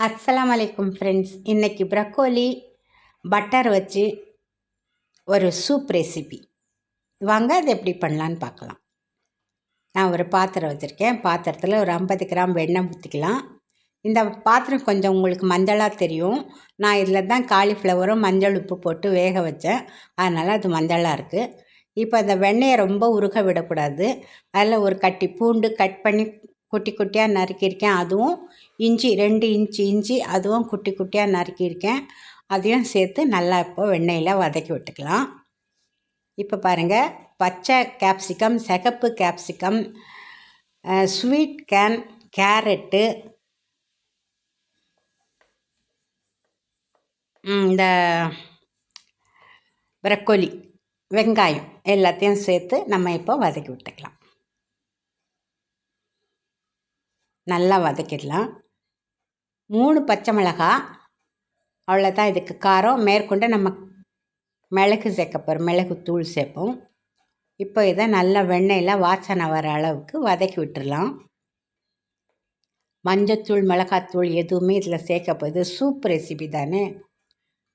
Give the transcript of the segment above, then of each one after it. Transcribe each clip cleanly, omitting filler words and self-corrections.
அஸ்ஸலாமு அலைக்கும் ஃப்ரெண்ட்ஸ். இன்றைக்கி ப்ரக்கோலி பட்டர் வச்சு ஒரு சூப் ரெசிபி. வாங்க அது எப்படி பண்ணலான்னு பார்க்கலாம். நான் ஒரு பாத்திரம் வச்சுருக்கேன். பாத்திரத்தில் ஒரு 50 கிராம் வெண்ணெய் ஊற்றிக்கலாம். இந்த பாத்திரம் கொஞ்சம் உங்களுக்கு மஞ்சளாக தெரியும். நான் இதில் தான் காலிஃப்ளவரும் மஞ்சள் உப்பு போட்டு வேக வச்சேன். அதனால் அது மஞ்சளாக இருக்குது. இப்போ அந்த வெண்ணெயை ரொம்ப உருக விடக்கூடாது. அதில் ஒரு கட்டி பூண்டு கட் பண்ணி குட்டி குட்டியாக நறுக்கியிருக்கேன். அதுவும் இஞ்சி 2 இன்ச்சு இஞ்சி அதுவும் குட்டி குட்டியாக நறுக்கியிருக்கேன். அதையும் சேர்த்து நல்லா இப்போ வெண்ணெயில் வதக்கி விட்டுக்கலாம். இப்போ பாருங்கள், பச்சை கேப்சிகம், சிகப்பு கேப்சிகம், ஸ்வீட் கேன், கேரட்டு, இந்த ப்ரக்கோலி, வெங்காயம் எல்லாத்தையும் சேர்த்து நம்ம இப்போ வதக்கி விட்டுக்கலாம். நல்லா வதக்கிடலாம். 3 பச்சை மிளகாய், அவ்வளோதான் இதுக்கு காரம். மேற்கொண்டு நம்ம மிளகு சேர்க்க போகிறோம், மிளகு தூள் சேர்ப்போம். இப்போ இதை நல்லா வெண்ணெயில் வாசனை வர அளவுக்கு வதக்கி விட்டுடலாம். மஞ்சத்தூள் மிளகாத்தூள் எதுவுமே இதில் சேர்க்க போகுது. சூப் ரெசிபி தானே.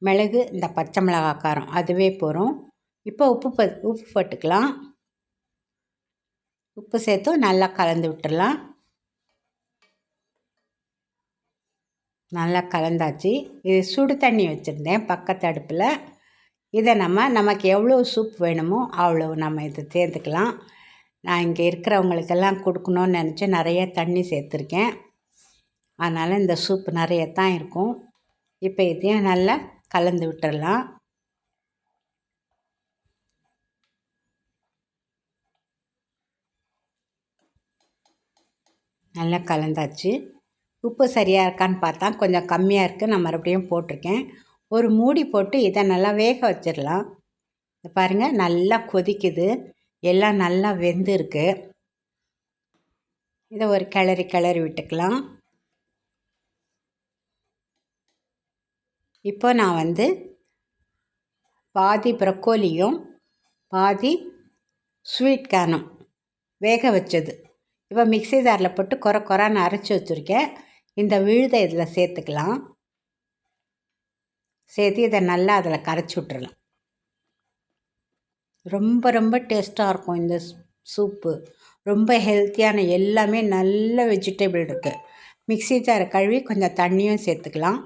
மிளகு, இந்த பச்சை மிளகாய் காரம் அதுவே போகிறோம். இப்போ உப்பு போட்டுக்கலாம். உப்பு சேர்த்து நல்லா கலந்து விட்டுடலாம். நல்லா கலந்தாச்சு. இது சுடு தண்ணி வச்சுருந்தேன் பக்கத்து அடுப்பில். இதை நமக்கு எவ்வளோ சூப் வேணுமோ அவ்வளோ நம்ம இதை சேர்த்துக்கலாம். நான் இங்கே இருக்கிறவங்களுக்கெல்லாம் கொடுக்கணுன்னு நினச்சி நிறைய தண்ணி சேர்த்துருக்கேன். அதனால் இந்த சூப் நிறைய தான் இருக்கும். இப்போ இதையும் நல்லா கலந்து விட்டுடலாம். நல்லா கலந்தாச்சு. உப்பு சரியாக இருக்கான்னு பார்த்தா கொஞ்சம் கம்மியாக இருக்குது. நான் மறுபடியும் போட்டிருக்கேன். ஒரு மூடி போட்டு இதை நல்லா வேக வச்சிடலாம். பாருங்கள், நல்லா கொதிக்குது, எல்லாம் நல்லா வெந்திருக்கு. இதை ஒரு கிளறி விட்டுக்கலாம். இப்போ நான் பாதி ப்ரக்கோலியும் பாதி ஸ்வீட் கேனும் வேக வச்சது இப்போ மிக்ஸி ஜாரில் போட்டு கொரான்னு அரைச்சி வச்சுருக்கேன். இந்த விழுதை இதில் சேர்த்துக்கலாம். சேர்த்து இதை நல்லா அதில் கரைச்சி விட்டுறலாம். ரொம்ப ரொம்ப டேஸ்ட்டாக இருக்கும் இந்த சூப்பு. ரொம்ப ஹெல்த்தியான எல்லாமே நல்ல வெஜிடபிள் இருக்குது. மிக்ஸி ஜாரை கழுவி கொஞ்சம் தண்ணியும் சேர்த்துக்கலாம்.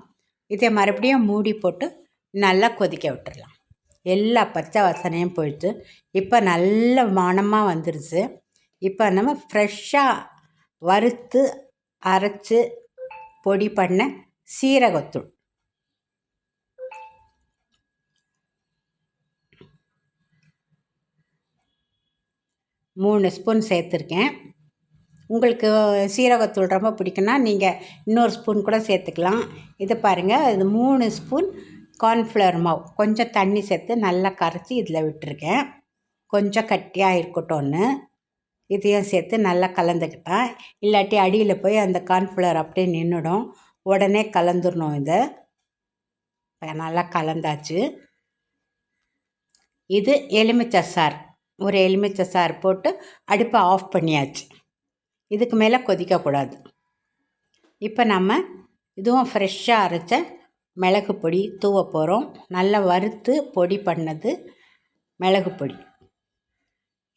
இதை மறுபடியும் மூடி போட்டு நல்லா கொதிக்க விட்டுடலாம். எல்லா பச்சை வாசனையும் போயிடுச்சு. இப்போ நல்ல மணமாக வந்துடுச்சு. இப்போ நம்ம ஃப்ரெஷ்ஷாக வறுத்து அரைச்சி பொடி பண்ண சீரகத்தூள் மூணு ஸ்பூன் சேர்த்துருக்கேன். உங்களுக்கு சீரகத்தூள் ரொம்ப பிடிக்குன்னா நீங்கள் இன்னொரு ஸ்பூன் கூட சேர்த்துக்கலாம். இது பாருங்கள், இது 3 ஸ்பூன் கார்ன்ஃப்ளவர் மாவு கொஞ்சம் தண்ணி சேர்த்து நல்லா கரைச்சி இதில் விட்டுருக்கேன். கொஞ்சம் கட்டியாக இருக்கட்டும்னு இதையும் சேர்த்து நல்லா கலந்துக்கிட்டேன். இல்லாட்டி அடியில் போய் அந்த கார்ன்ஃப்ளவர் அப்படியே நின்றுடும். உடனே கலந்துடணும். இதை நல்லா கலந்தாச்சு. இது எலுமிச்சை சாறு, ஒரு எலுமிச்சை சாறு போட்டு அடுப்பை ஆஃப் பண்ணியாச்சு. இதுக்கு மேலே கொதிக்கக்கூடாது. இப்போ நம்ம இதுவும் ஃப்ரெஷ்ஷாக அரைச்ச மிளகு பொடி தூவ போகிறோம். நல்லா வறுத்து பொடி பண்ணது மிளகு பொடி.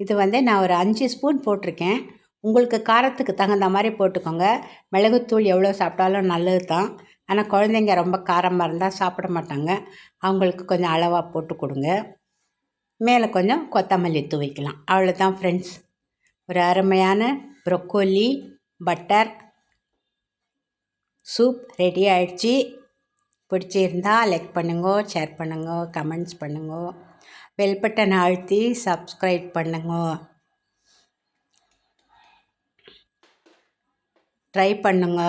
இது நான் ஒரு 5 ஸ்பூன் போட்டிருக்கேன். உங்களுக்கு காரத்துக்கு தகுந்த மாதிரி போட்டுக்கோங்க. மிளகுத்தூள் எவ்வளோ சாப்பிட்டாலும் நல்லது தான். ஆனால் குழந்தைங்க ரொம்ப காரமாக இருந்தால் சாப்பிட மாட்டாங்க. அவங்களுக்கு கொஞ்சம் அளவாக போட்டு கொடுங்க. மேலே கொஞ்சம் கொத்தமல்லி தூவிக்கலாம். அவ்வளோதான் ஃப்ரெண்ட்ஸ். ஒரு அருமையான ப்ரொக்கோலி பட்டர் சூப் ரெடி ஆகிடுச்சி. பிடிச்சிருந்தா லைக் பண்ணுங்க, ஷேர் பண்ணுங்க, கமெண்ட்ஸ் பண்ணுங்க, பெல் பட்டன் அழுத்தி சப்ஸ்கிரைப் பண்ணுங்க. ட்ரை பண்ணுங்க.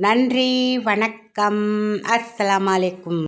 நன்றி, வணக்கம், அஸ்ஸலாமு அலைக்கும்.